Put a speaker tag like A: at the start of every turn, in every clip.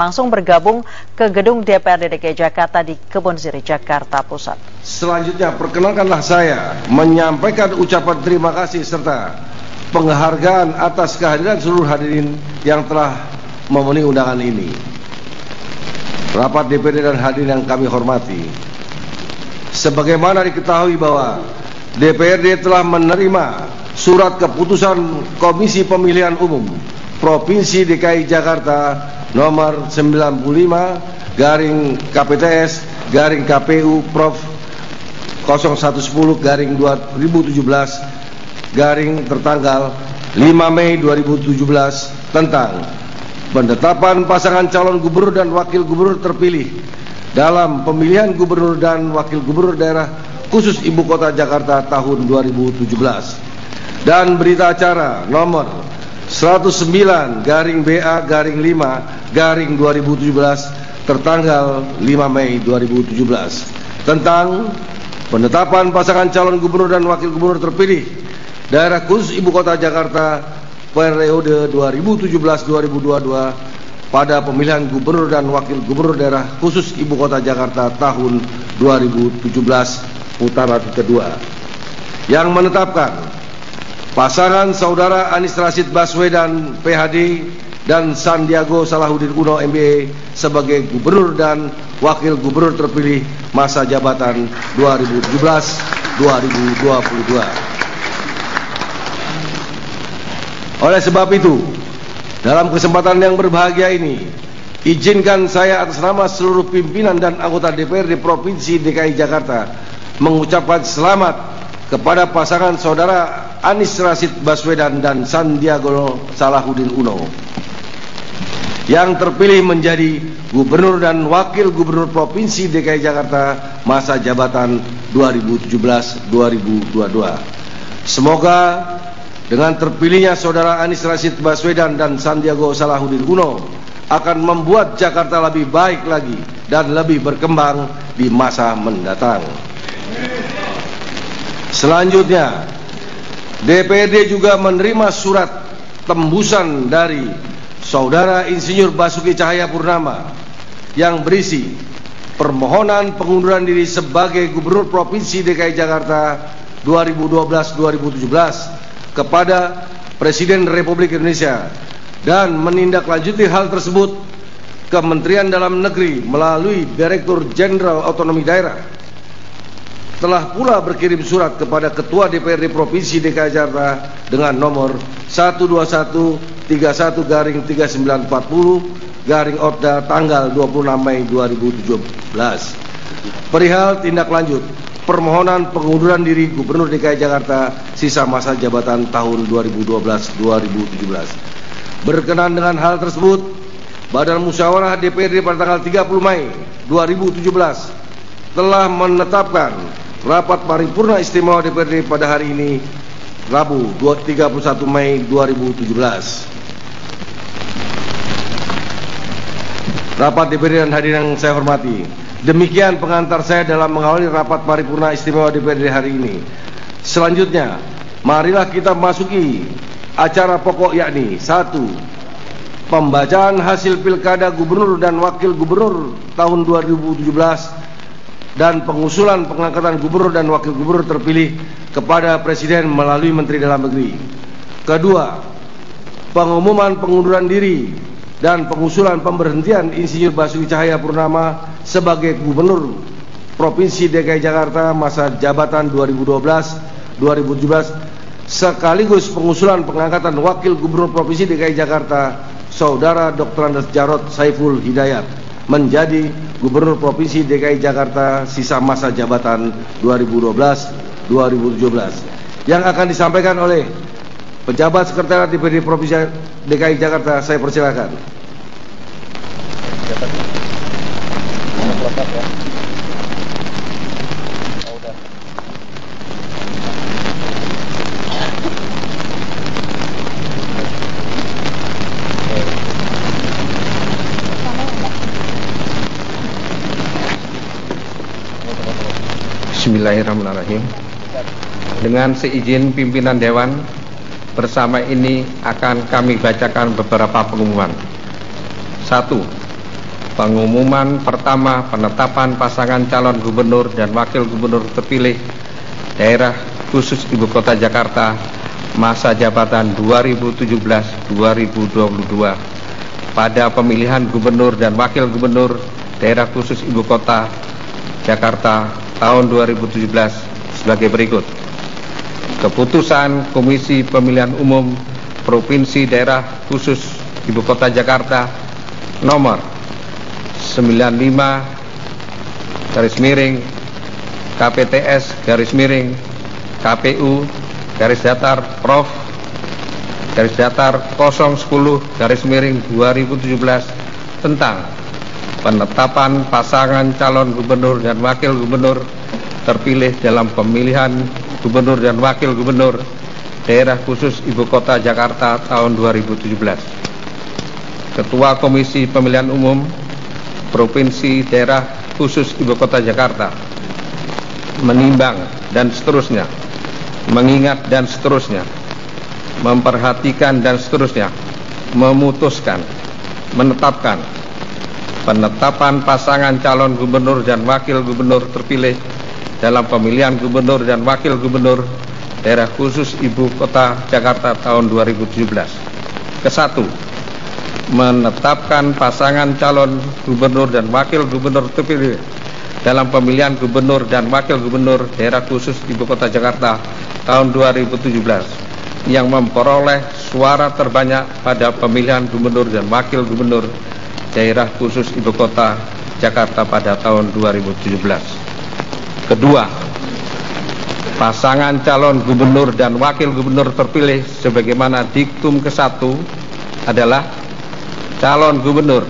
A: langsung bergabung ke gedung DPRD DKI Jakarta di Kebonsiri, Jakarta Pusat.
B: Selanjutnya, perkenankanlah saya menyampaikan ucapan terima kasih serta penghargaan atas kehadiran seluruh hadirin yang telah memenuhi undangan ini. Rapat DPRD dan hadirin yang kami hormati, sebagaimana diketahui bahwa DPRD telah menerima surat keputusan Komisi Pemilihan Umum Provinsi DKI Jakarta nomor 95/KPTS/KPU Prof 0110/2017 tertanggal 5 Mei 2017 tentang penetapan pasangan calon gubernur dan wakil gubernur terpilih dalam pemilihan gubernur dan wakil gubernur daerah khusus Ibu Kota Jakarta tahun 2017 dan berita acara nomor 109/BA/5/2017 tertanggal 5 Mei 2017 tentang penetapan pasangan calon gubernur dan wakil gubernur terpilih daerah khusus Ibu Kota Jakarta periode 2017-2022 pada pemilihan gubernur dan wakil gubernur daerah khusus Ibu Kota Jakarta tahun 2017 putaran kedua, yang menetapkan pasangan saudara Anies Rashid Baswedan PhD dan Sandiaga Salahuddin Uno MBA sebagai gubernur dan wakil gubernur terpilih masa jabatan 2017-2022. Oleh sebab itu, dalam kesempatan yang berbahagia ini, izinkan saya atas nama seluruh pimpinan dan anggota DPRD Provinsi DKI Jakarta mengucapkan selamat kepada pasangan saudara Anies Rashid Baswedan dan Sandiaga Salahuddin Uno yang terpilih menjadi gubernur dan wakil gubernur Provinsi DKI Jakarta masa jabatan 2017-2022. Semoga dengan terpilihnya saudara Anies Rashid Baswedan dan Sandiaga Salahuddin Uno akan membuat Jakarta lebih baik lagi dan lebih berkembang di masa mendatang. Selanjutnya, DPRD juga menerima surat tembusan dari saudara Insinyur Basuki Cahayapurnama yang berisi permohonan pengunduran diri sebagai Gubernur Provinsi DKI Jakarta 2012-2017 kepada Presiden Republik Indonesia, dan menindaklanjuti hal tersebut Kementerian Dalam Negeri melalui Direktur Jenderal Otonomi Daerah telah pula berkirim surat kepada Ketua DPRD Provinsi DKI Jakarta dengan nomor 121-31-3940 tanggal 26 Mei 2017 perihal tindak lanjut permohonan pengunduran diri Gubernur DKI Jakarta sisa masa jabatan tahun 2012-2017. Berkenan dengan hal tersebut, Badan Musyawarah DPRD pada tanggal 30 Mei 2017 telah menetapkan rapat paripurna istimewa DPRD pada hari ini, Rabu 31 Mei 2017. Rapat DPRD dan hadirin yang saya hormati, demikian pengantar saya dalam mengawali rapat paripurna istimewa DPRD hari ini. Selanjutnya, marilah kita masuki acara pokok, yakni 1. Pembacaan hasil Pilkada Gubernur dan Wakil Gubernur tahun 2017 dan pengusulan pengangkatan Gubernur dan Wakil Gubernur terpilih kepada Presiden melalui Menteri Dalam Negeri. Kedua, pengumuman pengunduran diri dan pengusulan pemberhentian Insinyur Basuki Cahayapurnama sebagai Gubernur Provinsi DKI Jakarta masa jabatan 2012-2017 sekaligus pengusulan pengangkatan Wakil Gubernur Provinsi DKI Jakarta Saudara Dr. Andes Jarod Saiful Hidayat menjadi Gubernur Provinsi DKI Jakarta sisa masa jabatan 2012-2017 yang akan disampaikan oleh Pejabat Sekretariat DPRD Provinsi DKI Jakarta. Saya persilakan.
C: Bismillahirrahmanirrahim. Dengan seizin pimpinan Dewan, bersama ini akan kami bacakan beberapa pengumuman. 1. Pengumuman pertama penetapan pasangan calon gubernur dan wakil gubernur terpilih daerah khusus Ibu Kota Jakarta masa jabatan 2017-2022 pada pemilihan gubernur dan wakil gubernur daerah khusus Ibu Kota Jakarta tahun 2017 sebagai berikut. Keputusan Komisi Pemilihan Umum Provinsi Daerah Khusus Ibu Kota Jakarta nomor 95 KPTS KPU Prof 010/2017 tentang penetapan pasangan calon gubernur dan wakil gubernur terpilih dalam pemilihan gubernur dan wakil gubernur daerah khusus Ibu Kota Jakarta tahun 2017. Ketua Komisi Pemilihan Umum Provinsi Daerah Khusus Ibu Kota Jakarta menimbang dan seterusnya, mengingat dan seterusnya, memperhatikan dan seterusnya, memutuskan, menetapkan penetapan pasangan calon gubernur dan wakil gubernur terpilih dalam pemilihan gubernur dan wakil gubernur daerah khusus Ibu Kota Jakarta tahun 2017. Kesatu, menetapkan pasangan calon gubernur dan wakil gubernur terpilih dalam pemilihan gubernur dan wakil gubernur daerah khusus Ibu Kota Jakarta tahun 2017 yang memperoleh suara terbanyak pada pemilihan gubernur dan wakil gubernur daerah khusus Ibu Kota Jakarta pada tahun 2017. Kedua, pasangan calon gubernur dan wakil gubernur terpilih sebagaimana diktum ke-1 adalah calon gubernur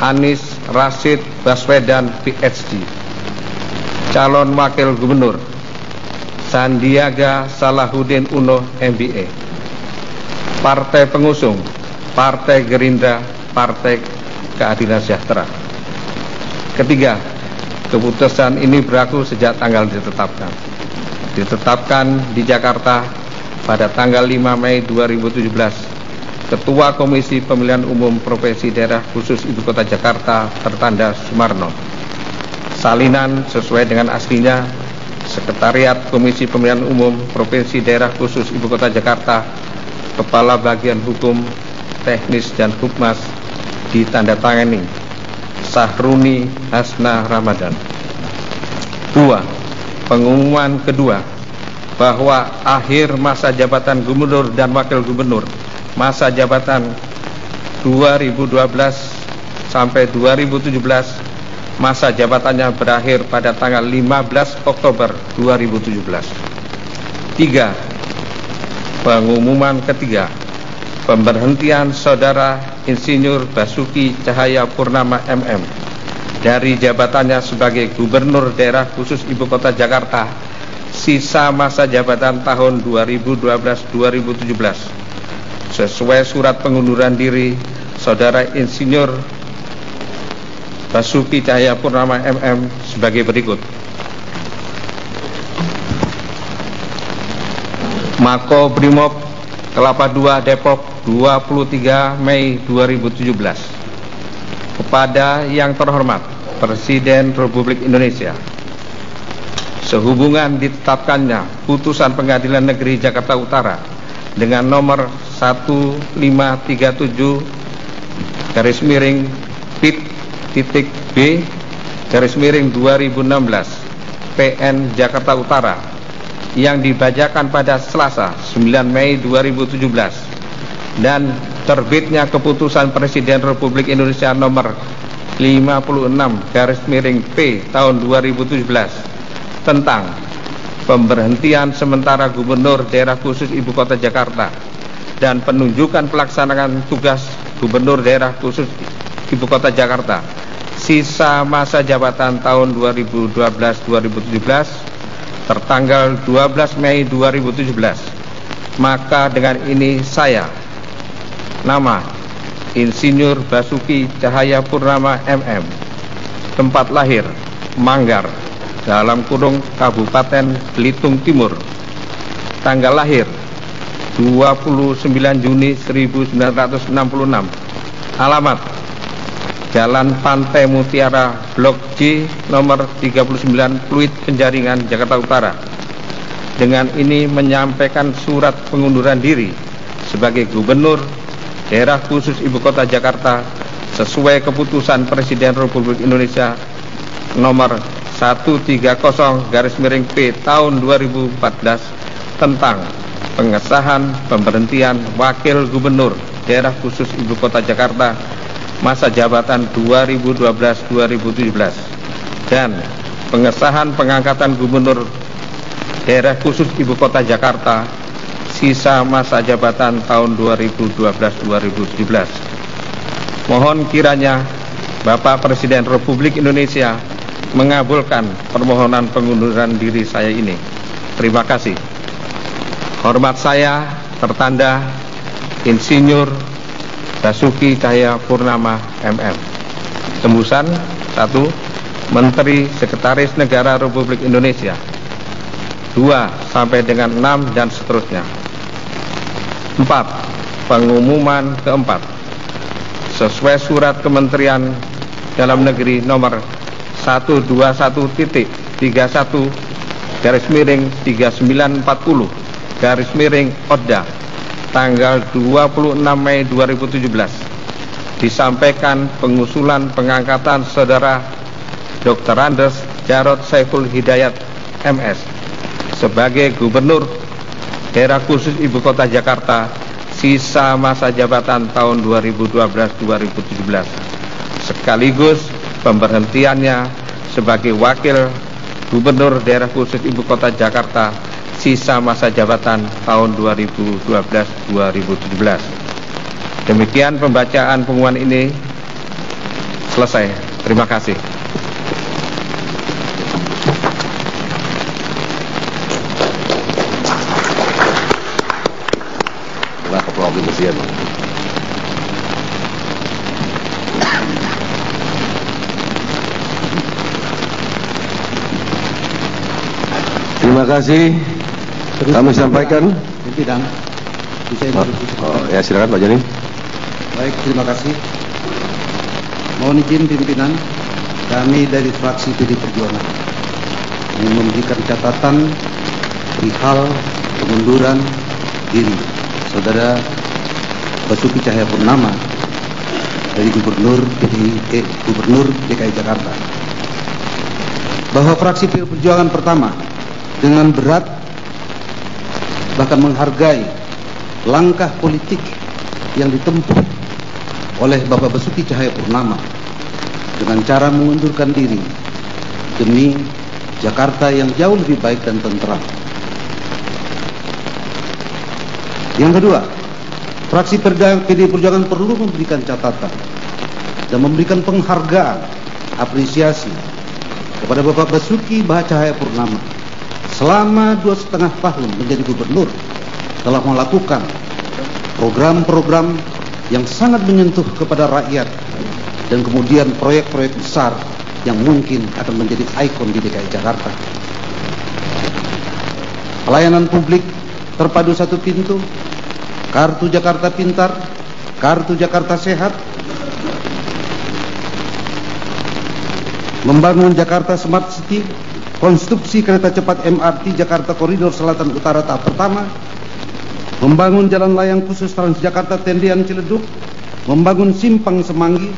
C: Anies Rashid Baswedan PhD, calon wakil gubernur Sandiaga Salahuddin Uno MBA. Partai pengusung Partai Gerindra, Partai Keadilan Sejahtera. Ketiga, keputusan ini berlaku sejak tanggal ditetapkan di Jakarta pada tanggal 5 Mei 2017. Ketua Komisi Pemilihan Umum Provinsi Daerah Khusus Ibu Kota Jakarta tertanda Sumarno. Salinan sesuai dengan aslinya, Sekretariat Komisi Pemilihan Umum Provinsi Daerah Khusus Ibu Kota Jakarta, Kepala Bagian Hukum, Teknis dan Humas ditandatangani Sahruni Hasna Ramadan. 2. Pengumuman kedua bahwa akhir masa jabatan gubernur dan wakil gubernur masa jabatan 2012 sampai 2017, masa jabatannya berakhir pada tanggal 15 Oktober 2017. 3. Pengumuman ketiga, pemberhentian Saudara Insinyur Basuki Cahayapurnama MM dari jabatannya sebagai Gubernur Daerah Khusus Ibu Kota Jakarta sisa masa jabatan tahun 2012-2017 sesuai surat pengunduran diri Saudara Insinyur Basuki Cahayapurnama MM sebagai berikut. Mako Brimob Kelapa II Depok 23 Mei 2017. Kepada yang terhormat Presiden Republik Indonesia, sehubungan ditetapkannya putusan Pengadilan Negeri Jakarta Utara dengan nomor 1537-PIT.B/2016 PN Jakarta Utara yang dibacakan pada Selasa 9 Mei 2017 dan terbitnya keputusan Presiden Republik Indonesia nomor 56/P tahun 2017 tentang pemberhentian sementara Gubernur Daerah Khusus Ibu Kota Jakarta dan penunjukan pelaksanaan tugas Gubernur Daerah Khusus Ibu Kota Jakarta sisa masa jabatan tahun 2012-2017 tertanggal 12 Mei 2017. Maka dengan ini saya, nama Insinyur Basuki Cahayapurnama MM, tempat lahir Manggar dalam kurung Kabupaten Belitung Timur, tanggal lahir 29 Juni 1966, alamat Jalan Pantai Mutiara Blok J nomor 39 Pluit Penjaringan, Jakarta Utara. Dengan ini menyampaikan surat pengunduran diri sebagai Gubernur Daerah Khusus Ibu Kota Jakarta sesuai keputusan Presiden Republik Indonesia nomor 130/P tahun 2014 tentang pengesahan pemberhentian Wakil Gubernur Daerah Khusus Ibu Kota Jakarta masa jabatan 2012-2017 dan pengesahan pengangkatan Gubernur Daerah Khusus Ibu Kota Jakarta sisa masa jabatan tahun 2012-2017. Mohon kiranya Bapak Presiden Republik Indonesia mengabulkan permohonan pengunduran diri saya ini. Terima kasih. Hormat saya tertanda Insinyur Basuki Cahayapurnama MM. Tembusan 1. Menteri Sekretaris Negara Republik Indonesia. 2 sampai dengan 6 dan seterusnya. 4. Pengumuman keempat. Sesuai surat Kementerian Dalam Negeri nomor 121-3940-ODA tanggal 26 Mei 2017 disampaikan pengusulan pengangkatan Saudara Dr. Andes Jarod Saiful Hidayat MS sebagai Gubernur Daerah Khusus Ibu Kota Jakarta sisa masa jabatan tahun 2012-2017 sekaligus pemberhentiannya sebagai Wakil Gubernur Daerah Khusus Ibu Kota Jakarta sisa masa jabatan tahun 2012-2017. Demikian pembacaan pengumuman ini selesai. Terima kasih.
B: Terima kasih. Kami sampaikan.
D: Pimpinan,
B: ya silakan Pak Joni.
D: Baik, terima kasih. Mohon izin pimpinan, kami dari fraksi PD Perjuangan ingin memberikan catatan perihal pengunduran diri Saudara Basuki Cahayapurnama dari Gubernur DKI Jakarta. Bahwa fraksi PD Perjuangan pertama dengan berat bahkan menghargai langkah politik yang ditempuh oleh Bapak Basuki Cahayapurnama dengan cara mengundurkan diri demi Jakarta yang jauh lebih baik dan tentram. Yang kedua, fraksi PD Perjuangan perlu memberikan catatan dan memberikan penghargaan, apresiasi kepada Bapak Basuki Cahayapurnama selama 2,5 tahun menjadi gubernur telah melakukan program-program yang sangat menyentuh kepada rakyat dan kemudian proyek-proyek besar yang mungkin akan menjadi ikon di DKI Jakarta. Pelayanan publik terpadu satu pintu, Kartu Jakarta Pintar, Kartu Jakarta Sehat, membangun Jakarta Smart City, konstruksi kereta cepat MRT Jakarta Koridor Selatan Utara tahap pertama, membangun jalan layang khusus Transjakarta Tendian Ciledug, membangun Simpang Semanggi,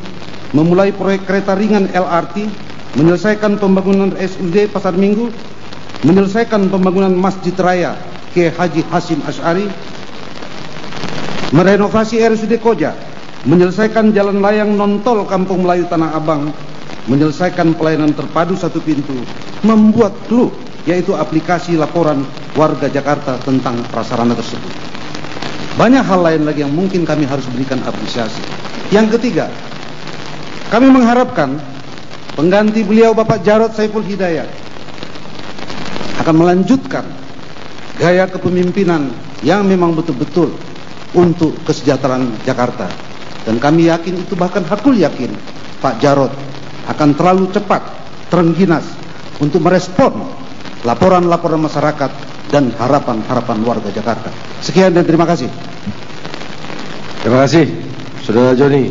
D: memulai proyek kereta ringan LRT, menyelesaikan pembangunan SUD Pasar Minggu, menyelesaikan pembangunan Masjid Raya Kiai Haji Hasyim Asy'ari, merenovasi RSUD Koja, menyelesaikan jalan layang non-tol Kampung Melayu Tanah Abang, menyelesaikan pelayanan terpadu satu pintu, membuat Clue, yaitu aplikasi laporan warga Jakarta tentang prasarana tersebut. Banyak hal lain lagi yang mungkin kami harus berikan apresiasi. Yang ketiga, kami mengharapkan pengganti beliau Bapak Jarod Saiful Hidayat akan melanjutkan gaya kepemimpinan yang memang betul-betul untuk kesejahteraan Jakarta. Dan kami yakin, itu bahkan hakul yakin, Pak Jarod akan terlalu cepat, terengginas untuk merespon laporan-laporan masyarakat dan harapan-harapan warga Jakarta. Sekian dan terima kasih.
B: Terima kasih, Saudara Joni.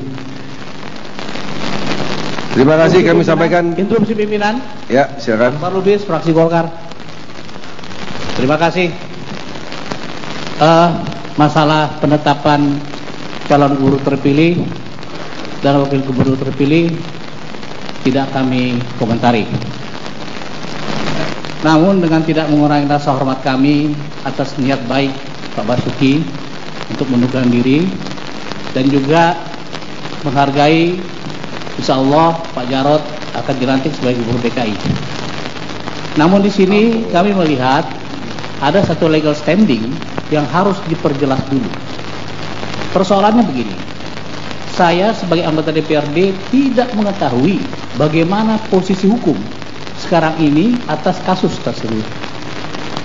B: Terima kasih kami sampaikan.
E: Interupsi pimpinan.
B: Ya, silakan.
E: Pak Lubis, fraksi Golkar. Terima kasih. Masalah penetapan calon gubernur terpilih dan wakil gubernur terpilih tidak kami komentari. Namun dengan tidak mengurangi rasa hormat kami atas niat baik Pak Basuki untuk mengundurkan diri dan juga menghargai insya Allah Pak Jarod akan dilantik sebagai gubernur DKI. Namun di sini kami melihat ada satu legal standing yang harus diperjelas dulu. Persoalannya begini, saya sebagai anggota DPRD tidak mengetahui bagaimana posisi hukum sekarang ini atas kasus tersebut.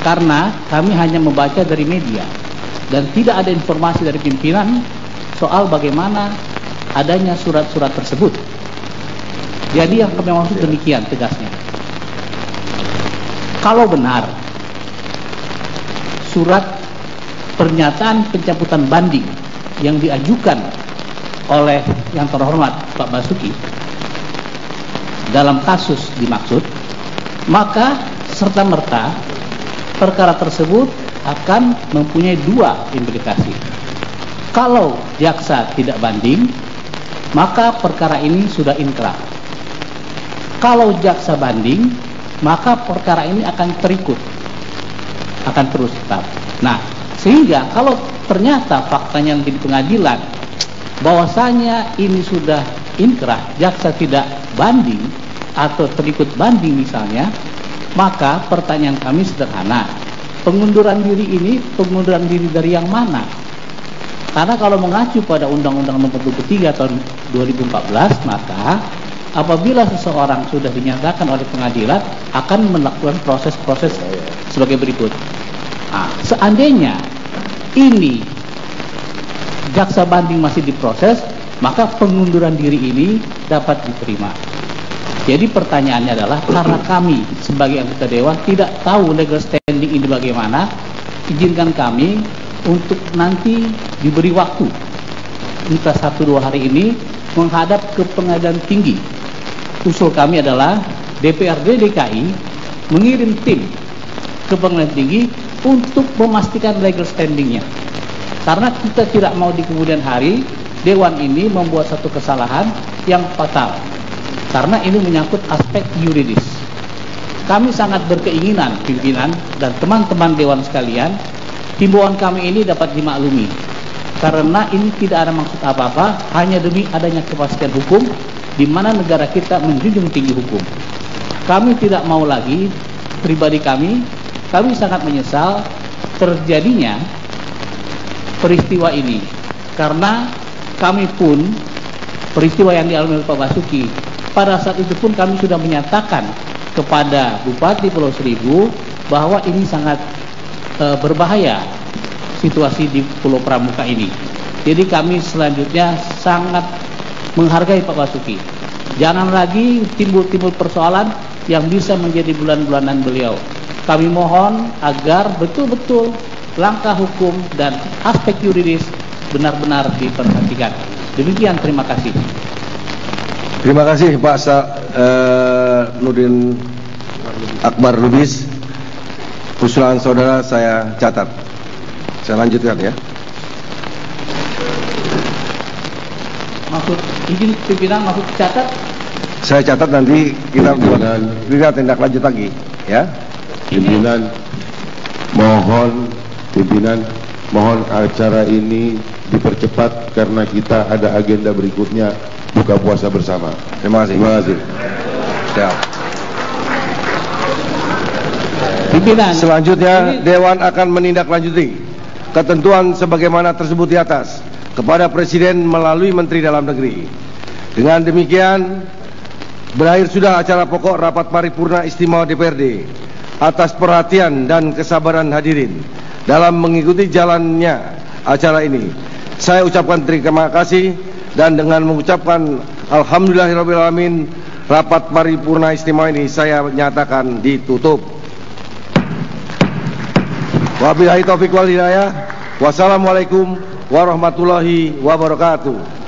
E: Karena kami hanya membaca dari media dan tidak ada informasi dari pimpinan soal bagaimana adanya surat-surat tersebut. Jadi yang kami maksud demikian tegasnya. Kalau benar surat pernyataan pencabutan banding yang diajukan oleh yang terhormat Pak Basuki dalam kasus dimaksud, maka serta-merta perkara tersebut akan mempunyai dua implikasi. Kalau jaksa tidak banding, maka perkara ini sudah inkrah. Kalau jaksa banding, maka perkara ini akan terikut, akan terus tetap. Nah, sehingga kalau ternyata faktanya nanti di pengadilan bahwasanya ini sudah inkrah, jaksa tidak banding atau terikut banding misalnya, maka pertanyaan kami sederhana. Pengunduran diri ini pengunduran diri dari yang mana? Karena kalau mengacu pada Undang-Undang Nomor 23 tahun 2014, maka apabila seseorang sudah dinyatakan oleh pengadilan akan melakukan proses-proses sebagai berikut. Nah, seandainya ini jaksa banding masih diproses, maka pengunduran diri ini dapat diterima. Jadi pertanyaannya adalah karena kami sebagai anggota dewan tidak tahu legal standing ini bagaimana, izinkan kami untuk nanti diberi waktu entah 1-2 hari ini menghadap ke pengadilan tinggi. Usul kami adalah DPRD DKI mengirim tim ke pengadilan tinggi untuk memastikan legal standingnya. Karena kita tidak mau di kemudian hari dewan ini membuat satu kesalahan yang fatal. Karena ini menyangkut aspek yuridis. Kami sangat berkeinginan pimpinan dan teman-teman dewan sekalian, himbauan kami ini dapat dimaklumi. Karena ini tidak ada maksud apa-apa, hanya demi adanya kepastian hukum di mana negara kita menjunjung tinggi hukum. Kami tidak mau lagi, pribadi kami sangat menyesal terjadinya peristiwa ini. Karena kami pun peristiwa yang dialami oleh Pak Basuki, pada saat itu pun kami sudah menyatakan kepada Bupati Pulau Seribu bahwa ini sangat berbahaya situasi di Pulau Pramuka ini. Jadi kami selanjutnya sangat menghargai Pak Basuki. Jangan lagi timbul-timbul persoalan yang bisa menjadi bulan-bulanan beliau. Kami mohon agar betul-betul langkah hukum dan aspek yuridis benar-benar diperhatikan. Demikian, terima kasih.
B: Terima kasih Pak Nurdin Akbar Lubis. Usulan saudara saya catat. Saya lanjutkan ya.
E: Maksud izin pimpinan, maksud catat?
B: Saya catat, nanti kita buat tindak lanjut lagi ya.
F: Pimpinan mohon acara ini dipercepat karena kita ada agenda berikutnya, buka puasa bersama.
B: Terima kasih.
F: Terima kasih.
B: Siap.
E: Pimpinan.
B: Selanjutnya Dewan akan menindaklanjuti ketentuan sebagaimana tersebut di atas kepada Presiden melalui Menteri Dalam Negeri. Dengan demikian berakhir sudah acara pokok rapat paripurna istimewa DPRD. Atas perhatian dan kesabaran hadirin dalam mengikuti jalannya acara ini, saya ucapkan terima kasih dan dengan mengucapkan alhamdulillahirrahmanirrahim, rapat paripurna istimewa ini saya nyatakan ditutup. Wabillahi taufiq wal hidayah. Wassalamualaikum warahmatullahi wabarakatuh.